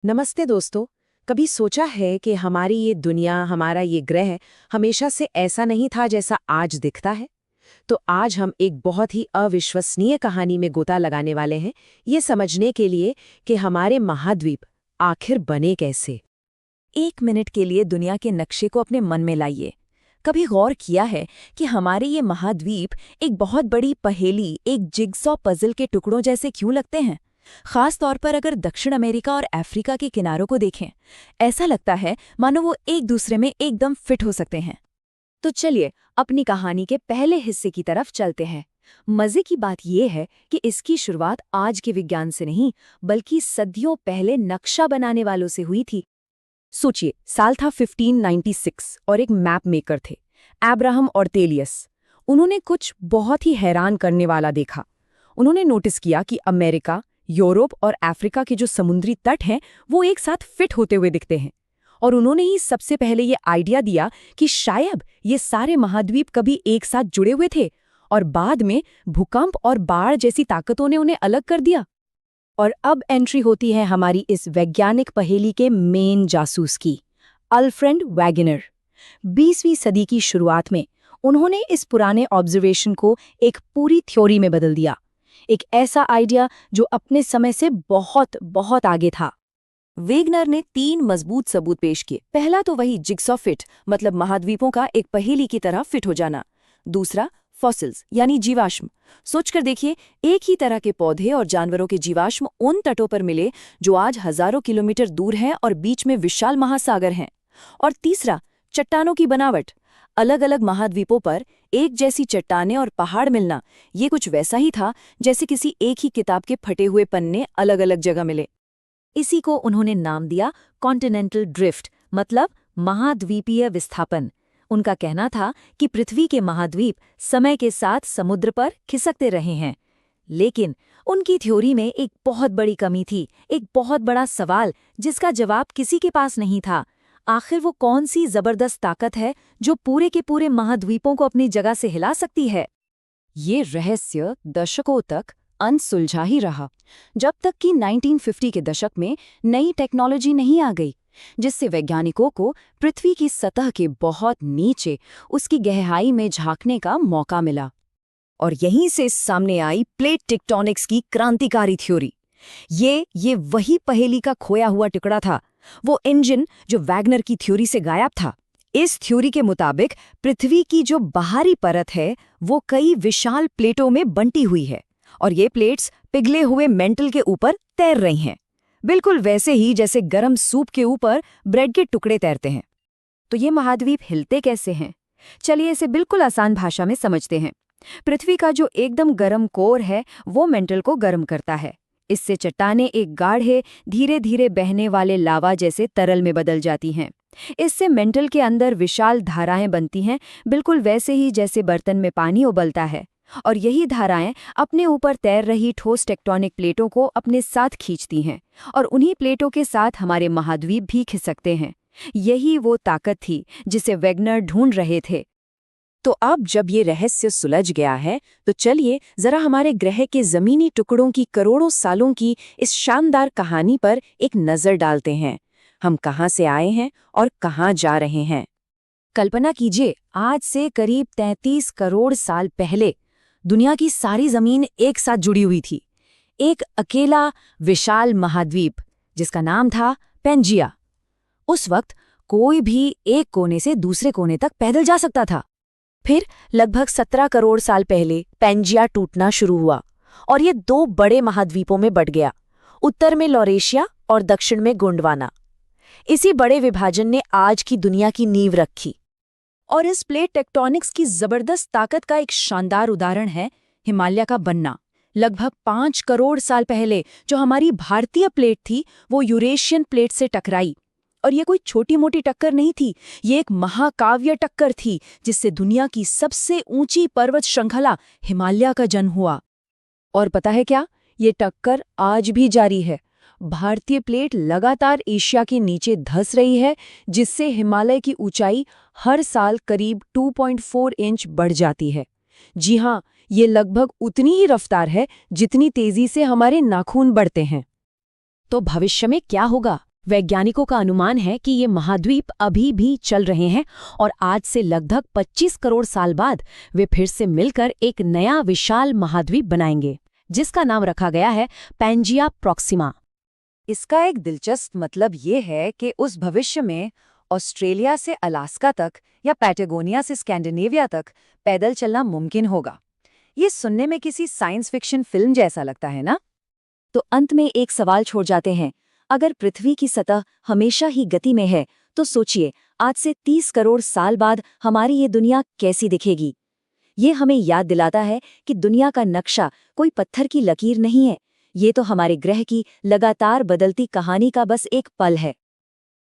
नमस्ते दोस्तों। कभी सोचा है कि हमारी ये दुनिया, हमारा ये ग्रह हमेशा से ऐसा नहीं था जैसा आज दिखता है? तो आज हम एक बहुत ही अविश्वसनीय कहानी में गोता लगाने वाले हैं, ये समझने के लिए कि हमारे महाद्वीप आखिर बने कैसे। 1 मिनट के लिए दुनिया के नक्शे को अपने मन में लाइए। कभी गौर किया है कि हमारे ये महाद्वीप एक बहुत बड़ी पहेली, एक जिगसॉ पजल के टुकड़ों जैसे क्यों लगते हैं? खास तौर पर अगर दक्षिण अमेरिका और अफ्रीका के किनारों को देखें, ऐसा लगता है मानो वो एक दूसरे में एकदम फिट हो सकते हैं। तो चलिए अपनी कहानी के पहले हिस्से की तरफ चलते हैं। मजे की बात यह है कि इसकी शुरुआत आज के विज्ञान से नहीं, बल्कि सदियों पहले नक्शा बनाने वालों से हुई थी। सोचिए, साल था 1596 और एक मैप मेकर थे, अब्राहम ऑर्तेलियस। उन्होंने कुछ बहुत ही हैरान करने वाला देखा। उन्होंने नोटिस किया कि अमेरिका, यूरोप और अफ्रीका के जो समुद्री तट हैं वो एक साथ फिट होते हुए दिखते हैं। और उन्होंने ही सबसे पहले ये आइडिया दिया कि शायद ये सारे महाद्वीप कभी एक साथ जुड़े हुए थे और बाद में भूकंप और बाढ़ जैसी ताकतों ने उन्हें अलग कर दिया। और अब एंट्री होती है हमारी इस वैज्ञानिक पहेली के मेन जासूस की, अल्फ्रेड वैगनर। 20वीं सदी की शुरुआत में उन्होंने इस पुराने ऑब्जर्वेशन को एक पूरी थ्योरी में बदल दिया, एक ऐसा आइडिया जो अपने समय से बहुत बहुत आगे था। वेगनर ने 3 मजबूत सबूत पेश किए। पहला तो वही जिगसॉ फिट, मतलब महाद्वीपों का एक पहेली की तरह फिट हो जाना। दूसरा, फॉसिल्स यानी जीवाश्म। सोचकर देखिए, एक ही तरह के पौधे और जानवरों के जीवाश्म उन तटों पर मिले जो आज हजारों किलोमीटर दूर हैं और बीच में विशाल महासागर हैं। और तीसरा, चट्टानों की बनावट। अलग अलग महाद्वीपों पर एक जैसी चट्टानें और पहाड़ मिलना, ये कुछ वैसा ही था जैसे किसी एक ही किताब के फटे हुए पन्ने अलग अलग जगह मिले। इसी को उन्होंने नाम दिया कॉन्टिनेंटल ड्रिफ्ट, मतलब महाद्वीपीय विस्थापन। उनका कहना था कि पृथ्वी के महाद्वीप समय के साथ समुद्र पर खिसकते रहे हैं। लेकिन उनकी थ्योरी में एक बहुत बड़ी कमी थी, एक बहुत बड़ा सवाल जिसका जवाब किसी के पास नहीं था। आखिर वो कौन सी जबरदस्त ताकत है जो पूरे के पूरे महाद्वीपों को अपनी जगह से हिला सकती है? ये रहस्य दशकों तक अनसुलझा ही रहा, जब तक कि 1950 के दशक में नई टेक्नोलॉजी नहीं आ गई, जिससे वैज्ञानिकों को पृथ्वी की सतह के बहुत नीचे उसकी गहराई में झांकने का मौका मिला। और यहीं से सामने आई प्लेट टेक्टोनिक्स की क्रांतिकारी थ्योरी। ये वही पहेली का खोया हुआ टुकड़ा था, वो इंजन जो वैगनर की थ्योरी से गायब था। इस थ्योरी के मुताबिक पृथ्वी की जो बाहरी परत है वो कई विशाल प्लेटों में बंटी हुई है, और ये प्लेट्स पिघले हुए मेंटल के ऊपर तैर रही हैं, बिल्कुल वैसे ही जैसे गरम सूप के ऊपर ब्रेड के टुकड़े तैरते हैं। तो ये महाद्वीप हिलते कैसे हैं? चलिए इसे बिल्कुल आसान भाषा में समझते हैं। पृथ्वी का जो एकदम गरम कोर है वो मेंटल को गर्म करता है। इससे चट्टानें एक गाढ़े, धीरे धीरे बहने वाले लावा जैसे तरल में बदल जाती हैं। इससे मेंटल के अंदर विशाल धाराएं बनती हैं, बिल्कुल वैसे ही जैसे बर्तन में पानी उबलता है। और यही धाराएं अपने ऊपर तैर रही ठोस टेक्टोनिक प्लेटों को अपने साथ खींचती हैं, और उन्हीं प्लेटों के साथ हमारे महाद्वीप भी खिसकते हैं। यही वो ताकत थी जिसे वैगनर ढूंढ रहे थे। तो अब जब ये रहस्य सुलझ गया है, तो चलिए जरा हमारे ग्रह के जमीनी टुकड़ों की करोड़ों सालों की इस शानदार कहानी पर एक नजर डालते हैं। हम कहाँ से आए हैं और कहाँ जा रहे हैं। कल्पना कीजिए, आज से करीब 33 करोड़ साल पहले दुनिया की सारी जमीन एक साथ जुड़ी हुई थी। एक अकेला विशाल महाद्वीप जिसका नाम था पेंजिया। उस वक्त कोई भी एक कोने से दूसरे कोने तक पैदल जा सकता था। फिर लगभग 17 करोड़ साल पहले पेंजिया टूटना शुरू हुआ और ये 2 बड़े महाद्वीपों में बंट गया, उत्तर में लॉरेशिया और दक्षिण में गोंडवाना। इसी बड़े विभाजन ने आज की दुनिया की नींव रखी। और इस प्लेट टेक्टोनिक्स की जबरदस्त ताकत का एक शानदार उदाहरण है हिमालय का बनना। लगभग 5 करोड़ साल पहले जो हमारी भारतीय प्लेट थी वो यूरेशियन प्लेट से टकराई। और ये कोई छोटी मोटी टक्कर नहीं थी, ये एक महाकाव्य टक्कर थी जिससे दुनिया की सबसे ऊंची पर्वत श्रृंखला हिमालय का जन्म हुआ। और पता है क्या, ये टक्कर आज भी जारी है। भारतीय प्लेट लगातार एशिया के नीचे धंस रही है, जिससे हिमालय की ऊंचाई हर साल करीब 2.4 इंच बढ़ जाती है। जी हाँ, ये लगभग उतनी ही रफ्तार है जितनी तेजी से हमारे नाखून बढ़ते हैं। तो भविष्य में क्या होगा? वैज्ञानिकों का अनुमान है कि ये महाद्वीप अभी भी चल रहे हैं और आज से लगभग 25 करोड़ साल बाद वे फिर से मिलकर एक नया विशाल महाद्वीप बनाएंगे, जिसका नाम रखा गया है पैंजिया प्रॉक्सिमा। इसका एक दिलचस्प मतलब ये है कि उस भविष्य में ऑस्ट्रेलिया से अलास्का तक या पैटागोनिया से स्कैंडिनेविया तक पैदल चलना मुमकिन होगा। ये सुनने में किसी साइंस फिक्शन फिल्म जैसा लगता है ना? तो अंत में एक सवाल छोड़ जाते हैं, अगर पृथ्वी की सतह हमेशा ही गति में है तो सोचिए आज से 30 करोड़ साल बाद हमारी ये दुनिया कैसी दिखेगी। ये हमें याद दिलाता है कि दुनिया का नक्शा कोई पत्थर की लकीर नहीं है, ये तो हमारे ग्रह की लगातार बदलती कहानी का बस एक पल है।